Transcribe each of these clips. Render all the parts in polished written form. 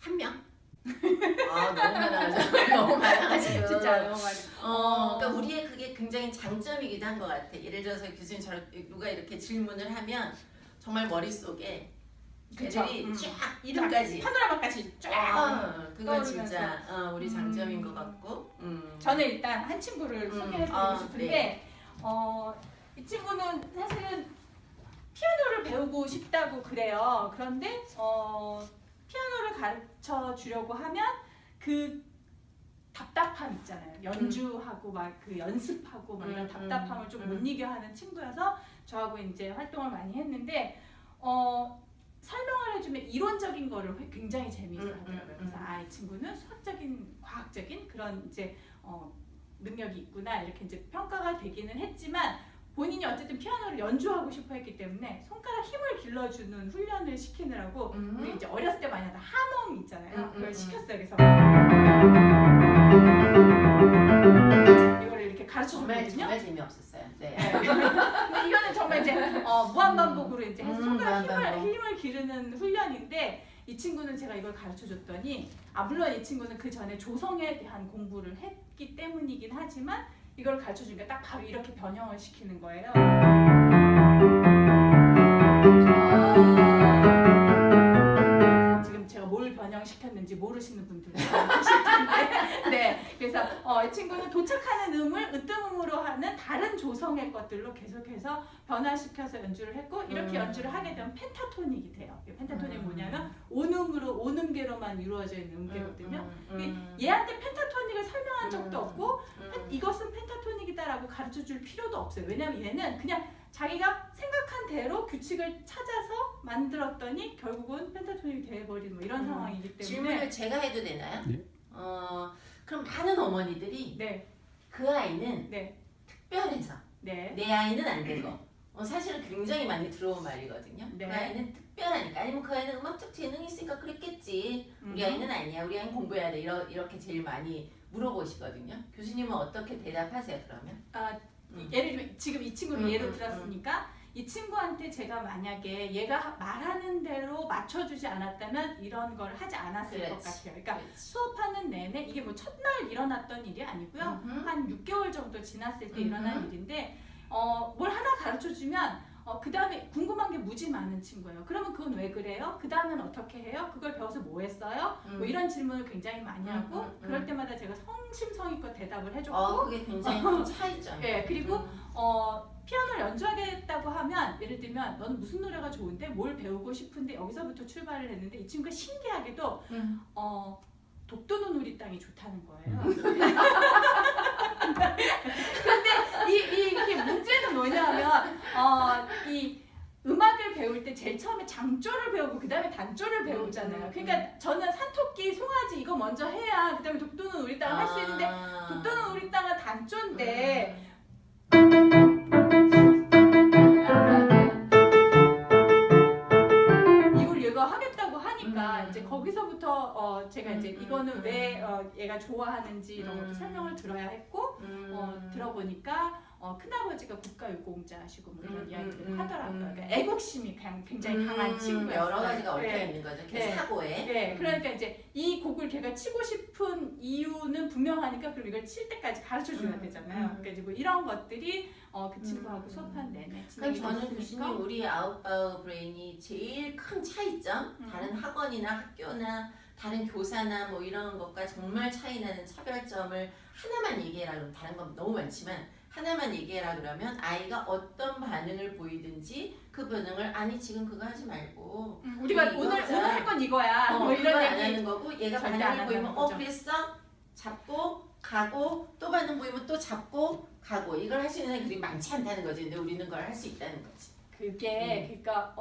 한 명? 아 너무 많아가지고 너무 많아가지고 진짜 너무 많아. 그러니까 우리의 그게 굉장히 장점이기도 한 것 같아. 예를 들어서 교수님 누가 이렇게 질문을 하면 정말 머릿속에 그쵸. 애들이 쫙 이름까지 파노라마까지 쫙. 그건 진짜 우리 장점인 것 같고 저는 일단 한 친구를 소개해드리고 싶은데 네. 이 친구는 사실은 피아노를 배우고 싶다고 그래요. 그런데 피아노를 가르쳐 주려고 하면 그 답답함 있잖아요. 연주하고 막 그 연습하고 막 이런 답답함을 좀 못 이겨하는 친구여서 저하고 이제 활동을 많이 했는데 설명을 해주면 이론적인 거를 굉장히 재미있어하더라고요. 그래서 이 친구는 수학적인, 과학적인 그런 이제 능력이 있구나 이렇게 이제 평가가 되기는 했지만 본인이 어쨌든 피아노를 연주하고 싶어했기 때문에 손가락 힘을 길러주는 훈련을 시키느라고 우리 이제 어렸을 때 많이 하던 하몽 있잖아요. 그걸 시켰어요. 그래서 이거를 이렇게 가르쳐 줬거든요. 정말 재미없었어요. 네. 근데 이거는 정말 이제 무한 반복으로 이제 해서 손가락 힘을 기르는 훈련인데 이 친구는 제가 이걸 가르쳐 줬더니 물론 이 친구는 그 전에 조성에 대한 공부를 했기 때문이긴 하지만 이걸 가르쳐 주니까 딱 바로 이렇게 변형을 시키는 거예요. 지금 제가 뭘 변형시켰는지 모르시는 분들은 계실 텐데 네, 그래서 이 친구는 도착하는 음을 으뜸음으로 하는 다른 조성의 것들로 계속해서 변화시켜서 연주를 했고 이렇게 연주를 하게 되면 펜타토닉이 돼요. 펜타토닉이 뭐냐면 온음계로만 이루어져 있는 음계거든요. 얘한테 펜타토닉을 설명한 적도 없고 이것은 펜타토닉이다라고 가르쳐 줄 필요도 없어요. 왜냐면 얘는 그냥 자기가 생각한 대로 규칙을 찾아서 만들었더니 결국은 펜타토닉이 돼버린 뭐 이런 상황이기 때문에 질문을 제가 해도 되나요? 네. 그럼 많은 어머니들이 네. 그 아이는 네. 특별해서 네. 내 아이는 안 되고 사실은 굉장히 많이 들어온 말이거든요. 네. 그 아이는 특별하니까 아니면 그 아이는 음악적 재능이 있으니까 그랬겠지. 우리 아이는 아니야. 우리 아이는 공부해야 돼. 이렇게 제일 많이 물어보시거든요. 교수님은 어떻게 대답하세요 그러면? 예를 들면 지금 이 친구를 예로 들었으니까 이 친구한테 제가 만약에 얘가 말하는 대로 맞춰주지 않았다면 이런 걸 하지 않았을 것 같아요. 그러니까 수업하는 내내 이게 뭐 첫날 일어났던 일이 아니고요. 한 6개월 정도 지났을 때 일어난 일인데 뭘 하나 가르쳐주면 그 다음에 궁금한 게 무지 많은 친구예요. 그러면 그건 왜 그래요? 그 다음엔 어떻게 해요? 그걸 배워서 뭐 했어요? 뭐 이런 질문을 굉장히 많이 하고 그럴 때마다 제가 성심성의껏 대답을 해줬고 그게 굉장히 큰 차이죠. 네, 그리고 피아노를 연주하겠다고 하면 예를 들면 너는 무슨 노래가 좋은데 뭘 배우고 싶은데 여기서부터 출발을 했는데 이 친구가 신기하게도 독도는 우리 땅이 좋다는 거예요. 근데 이게 문제는 뭐냐면 이 음악을 배울 때 제일 처음에 장조를 배우고 그 다음에 단조를 배우잖아요. 그러니까 저는 산토끼, 송아지 이거 먼저 해야 그 다음에 독도는 우리 땅을 할 수 있는데 독도는 우리 땅은 단조인데 이걸 얘가 하겠다고 하니까 이제 거기서부터 제가 이제 이거는 왜 얘가 좋아하는지 이런 것도 설명을 들어야 했고 들어보니까 큰아버지가 국가유공자시고 뭐 이런 이야기를 하더라고요. 그러니까 애국심이 굉장히 강한 친구였어요. 여러 가지가 얽혀 있는 거죠. 걔 사고에. 네, 그러니까 이제 이 곡을 걔가 치고 싶은 이유는 분명하니까 그럼 이걸 칠 때까지 가르쳐 줘야 되잖아요. 그러니까 이제 뭐 이런 것들이 그 친구하고 수업한 내내 진행이 저는 됐으니까. 교수님 우리 아웃바우 브레인이 제일 큰 차이점 다른 학원이나 학교나 다른 교사나 뭐 이런 것과 정말 차이나는 차별점을 하나만 얘기해라 그러면 다른 건 너무 많지만 하나만 얘기해라 그러면 아이가 어떤 반응을 보이든지 그 반응을 아니 지금 그거 하지 말고 우리가 오늘 할 건 이거야. 뭐 그거 이런 안 얘기 하는 거고 얘가 절대 안 반응을 보이면 한다는 거죠. 그랬어? 잡고 가고 또 반응 보이면 또 잡고 가고 이걸 할 수 있는 애들이 많지 않다는 거지. 근데 우리는 그걸 할 수 있다는 거지. 그게 그러니까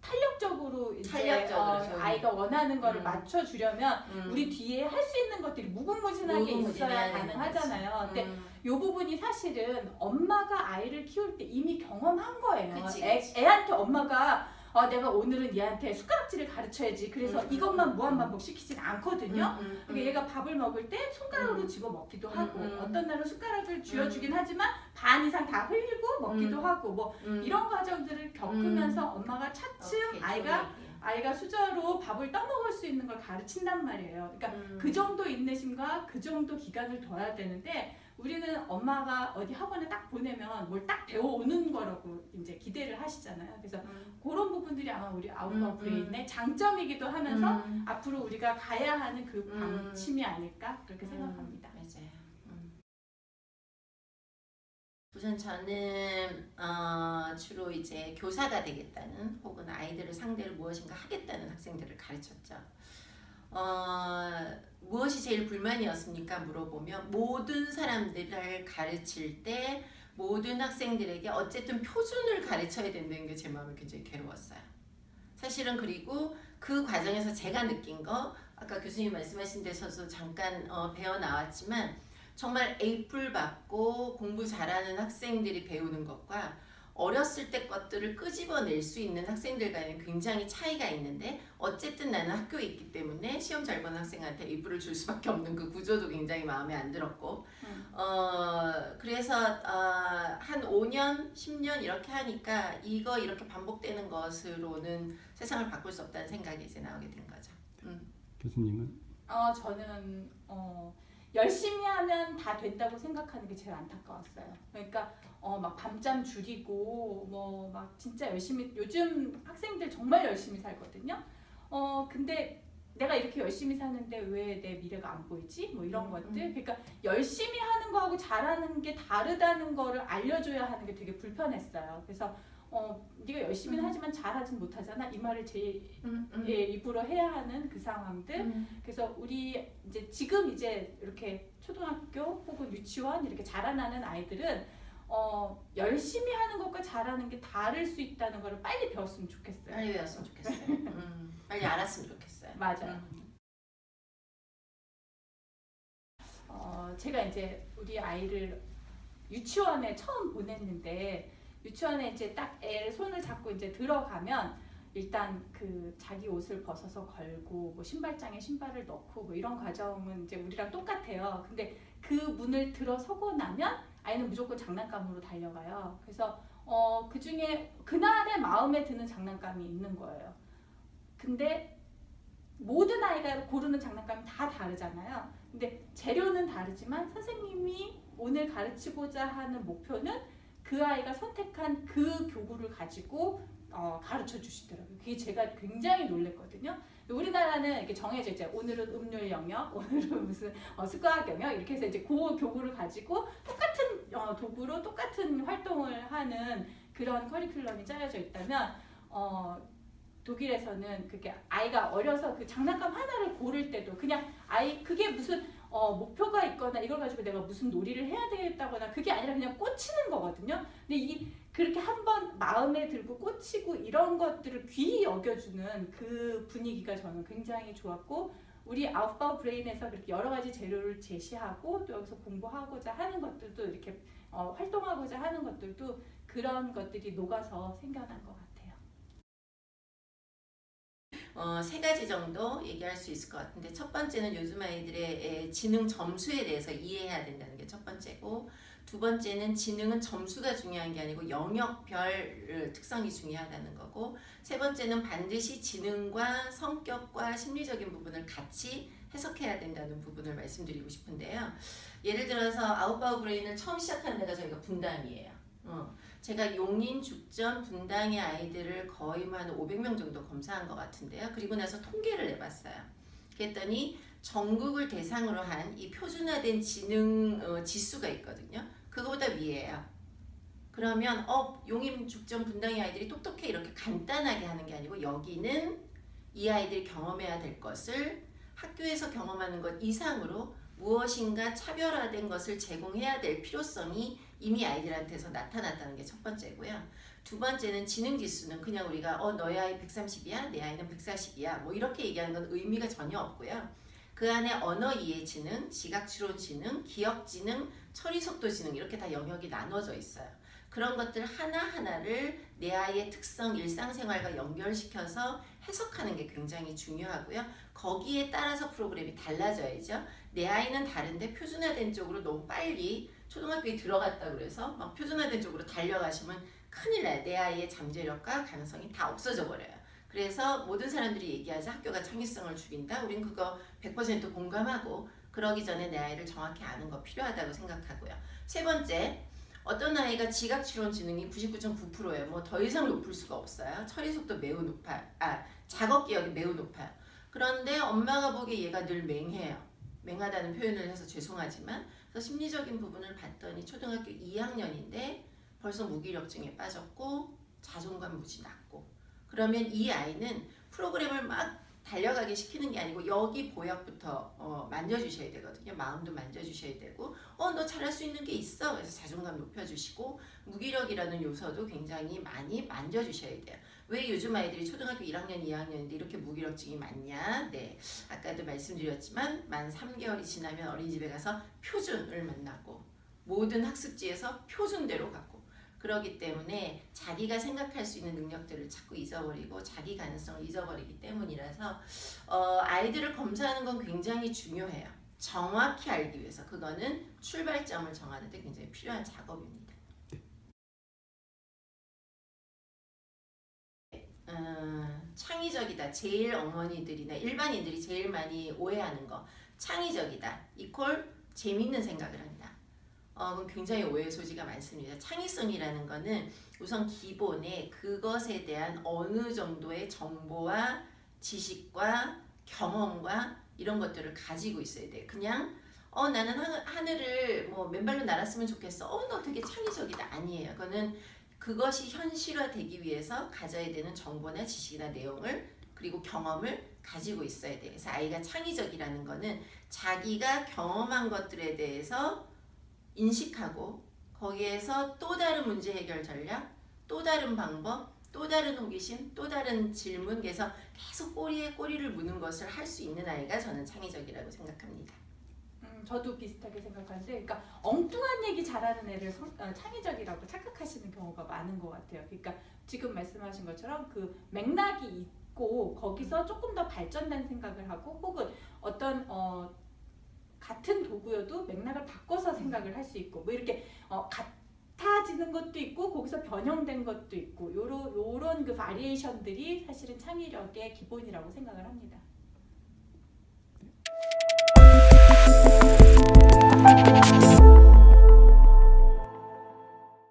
탄력적으로 이제 탄력적으로 아이가 원하는 거를 맞춰주려면 우리 뒤에 할 수 있는 것들이 무궁무진하게 있어야 가능하잖아요. 근데 이 부분이 사실은 엄마가 아이를 키울 때 이미 경험한 거예요. 그치. 애한테 엄마가 내가 오늘은 얘한테 숟가락질을 가르쳐야지. 그래서 이것만 무한반복 시키진 않거든요. 그러니까 얘가 밥을 먹을 때 손가락으로 집어 먹기도 하고 어떤 날은 숟가락을 쥐어주긴 하지만 반 이상 다 흘리고 먹기도 하고 뭐 이런 과정들을 겪으면서 엄마가 차츰 아이가 아이가 수저로 밥을 떠먹을 수 있는 걸 가르친단 말이에요. 그러니까 그 정도 인내심과 그 정도 기간을 둬야 되는데 우리는 엄마가 어디 학원에 딱 보내면 뭘 딱 배워오는 거라고 이제 기대를 하시잖아요. 그래서 그런 부분들이 아마 우리 아웃바우 브레인의 장점이기도 하면서 앞으로 우리가 가야 하는 그 방침이 아닐까 그렇게 생각합니다. 맞아요. 우선 저는 주로 이제 교사가 되겠다는 혹은 아이들을 상대로 무엇인가 하겠다는 학생들을 가르쳤죠. 무엇이 제일 불만이었습니까? 물어보면 모든 사람들을 가르칠 때 모든 학생들에게 어쨌든 표준을 가르쳐야 된다는 게 제 마음이 굉장히 괴로웠어요. 사실은 그리고 그 과정에서 제가 느낀 거 아까 교수님 말씀하신 데서도 잠깐 배워 나왔지만 정말 A뿔 받고 공부 잘하는 학생들이 배우는 것과 어렸을 때 것들을 끄집어낼 수 있는 학생들과는 굉장히 차이가 있는데 어쨌든 나는 학교에 있기 때문에 시험 잘 보는 학생한테 A뿔을 줄 수밖에 없는 그 구조도 굉장히 마음에 안 들었고 그래서 한 5년, 10년 이렇게 하니까 이거 이렇게 반복되는 것으로는 세상을 바꿀 수 없다는 생각이 이제 나오게 된 거죠. 교수님은? 저는 열심히 하면 다 된다고 생각하는 게 제일 안타까웠어요. 그러니까 막 밤잠 줄이고 뭐 막 진짜 열심히 요즘 학생들 정말 열심히 살거든요. 근데 내가 이렇게 열심히 사는데 왜 내 미래가 안 보이지? 뭐 이런 것들. 그러니까 열심히 하는 거하고 잘하는 게 다르다는 거를 알려줘야 하는 게 되게 불편했어요. 그래서 네가 열심히는 하지만 잘하진 못하잖아. 이 말을 제 입으로 해야 하는 그 상황들. 그래서 우리 이제 지금 이제 이렇게 초등학교 혹은 유치원 이렇게 자라나는 아이들은 열심히 하는 것과 잘하는 게 다를 수 있다는 걸 빨리 배웠으면 좋겠어요. 빨리 배웠으면 좋겠어요. 빨리 알았으면 좋겠어요. 맞아요. 제가 이제 우리 아이를 유치원에 처음 보냈는데 유치원에 이제 딱 애를 손을 잡고 이제 들어가면 일단 그 자기 옷을 벗어서 걸고 뭐 신발장에 신발을 넣고 뭐 이런 과정은 이제 우리랑 똑같아요. 근데 그 문을 들어서고 나면 아이는 무조건 장난감으로 달려가요. 그래서 그 중에 그날의 마음에 드는 장난감이 있는 거예요. 근데 모든 아이가 고르는 장난감이 다 다르잖아요. 근데 재료는 다르지만 선생님이 오늘 가르치고자 하는 목표는 그 아이가 선택한 그 교구를 가지고 가르쳐 주시더라고요. 그게 제가 굉장히 놀랬거든요. 우리나라는 이렇게 정해져 있죠. 오늘은 음률 영역, 오늘은 무슨 수학 영역 이렇게 해서 이제 그 교구를 가지고 똑같은 도구로 똑같은 활동을 하는 그런 커리큘럼이 짜여져 있다면 독일에서는 그게 아이가 어려서 그 장난감 하나를 고를 때도 그냥 그게 무슨 목표가 있거나 이걸 가지고 내가 무슨 놀이를 해야 되겠다거나 그게 아니라 그냥 꽂히는 거거든요. 근데 그렇게 한번 마음에 들고 꽂히고 이런 것들을 귀히 여겨주는 그 분위기가 저는 굉장히 좋았고 우리 아웃바우 브레인에서 그렇게 여러 가지 재료를 제시하고 또 여기서 공부하고자 하는 것들도 이렇게 활동하고자 하는 것들도 그런 것들이 녹아서 생겨난 것 같아요. 세 가지 정도 얘기할 수 있을 것 같은데 첫 번째는 요즘 아이들의 지능 점수에 대해서 이해해야 된다는 게 첫 번째고 두 번째는 지능은 점수가 중요한 게 아니고 영역별 특성이 중요하다는 거고 세 번째는 반드시 지능과 성격과 심리적인 부분을 같이 해석해야 된다는 부분을 말씀드리고 싶은데요. 예를 들어서 아웃바우 브레인을 처음 시작하는 데가 저희가 분당이에요. 제가 용인, 죽전, 분당의 아이들을 거의 한 500명 정도 검사한 것 같은데요. 그리고 나서 통계를 내봤어요. 그랬더니 전국을 대상으로 한 이 표준화된 지능 지수가 있거든요. 그거보다 위에요. 그러면 용인, 죽전, 분당의 아이들이 똑똑해 이렇게 간단하게 하는 게 아니고 여기는 이 아이들이 경험해야 될 것을 학교에서 경험하는 것 이상으로 무엇인가 차별화된 것을 제공해야 될 필요성이 이미 아이들한테서 나타났다는 게 첫 번째고요. 두 번째는 지능지수는 그냥 우리가 너희 아이 130이야, 내 아이는 140이야 뭐 이렇게 얘기하는 건 의미가 전혀 없고요. 그 안에 언어 이해 지능, 지각 추론 지능, 기억 지능, 처리 속도 지능 이렇게 다 영역이 나눠져 있어요. 그런 것들 하나하나를 내 아이의 특성, 일상생활과 연결시켜서 해석하는 게 굉장히 중요하고요. 거기에 따라서 프로그램이 달라져야죠. 내 아이는 다른데 표준화된 쪽으로 너무 빨리 초등학교에 들어갔다 그래서 막 표준화된 쪽으로 달려가시면 큰일 나요. 내 아이의 잠재력과 가능성이 다 없어져 버려요. 그래서 모든 사람들이 얘기하자 학교가 창의성을 죽인다. 우린 그거 100% 공감하고 그러기 전에 내 아이를 정확히 아는 거 필요하다고 생각하고요. 세 번째, 어떤 아이가 지각 추론 지능이 99.9%예요. 뭐 더 이상 높을 수가 없어요. 처리 속도 매우 높아요. 작업 기억이 매우 높아요. 그런데 엄마가 보기에 얘가 늘 맹해요. 맹하다는 표현을 해서 죄송하지만 그래서 심리적인 부분을 봤더니 초등학교 2학년인데 벌써 무기력증에 빠졌고 자존감 무지 낮고 그러면 이 아이는 프로그램을 막 달려가게 시키는 게 아니고 여기 보약부터 만져주셔야 되거든요. 마음도 만져주셔야 되고 너 잘할 수 있는 게 있어. 그래서 자존감 높여주시고 무기력이라는 요소도 굉장히 많이 만져주셔야 돼요. 왜 요즘 아이들이 초등학교 1학년, 2학년인데 이렇게 무기력증이 많냐? 네, 아까도 말씀드렸지만 만 3개월이 지나면 어린이집에 가서 표준을 만나고 모든 학습지에서 표준대로 가고 그러기 때문에 자기가 생각할 수 있는 능력들을 자꾸 잊어버리고 자기 가능성을 잊어버리기 때문이라서 아이들을 검사하는 건 굉장히 중요해요. 정확히 알기 위해서 그거는 출발점을 정하는 데 굉장히 필요한 작업입니다. 창의적이다. 제일 어머니들이나 일반인들이 제일 많이 오해하는 거. 창의적이다. 이퀄 재밌는 생각을 한다. 굉장히 오해 소지가 많습니다. 창의성이라는 거는 우선 기본에 그것에 대한 어느 정도의 정보와 지식과 경험과 이런 것들을 가지고 있어야 돼요. 그냥 나는 하늘을 뭐 맨발로 날았으면 좋겠어. 너 되게 창의적이다. 아니에요. 그거는 그것이 현실화되기 위해서 가져야 되는 정보나 지식이나 내용을 그리고 경험을 가지고 있어야 돼요. 그래서 아이가 창의적이라는 거는 자기가 경험한 것들에 대해서 인식하고 거기에서 또 다른 문제 해결 전략, 또 다른 방법, 또 다른 호기심, 또 다른 질문 그래서 계속 꼬리에 꼬리를 무는 것을 할 수 있는 아이가 저는 창의적이라고 생각합니다. 저도 비슷하게 생각하는데, 그러니까 엉뚱한 얘기 잘하는 애를 창의적이라고 착각하시는 경우가 많은 것 같아요. 그러니까 지금 말씀하신 것처럼 그 맥락이 있고 거기서 조금 더 발전된 생각을 하고 혹은 어떤 같은 도구여도 맥락을 바꿔서 생각을 할 수 있고 뭐 이렇게 같아지는 것도 있고 거기서 변형된 것도 있고 요런 그 바리에이션들이 사실은 창의력의 기본이라고 생각을 합니다.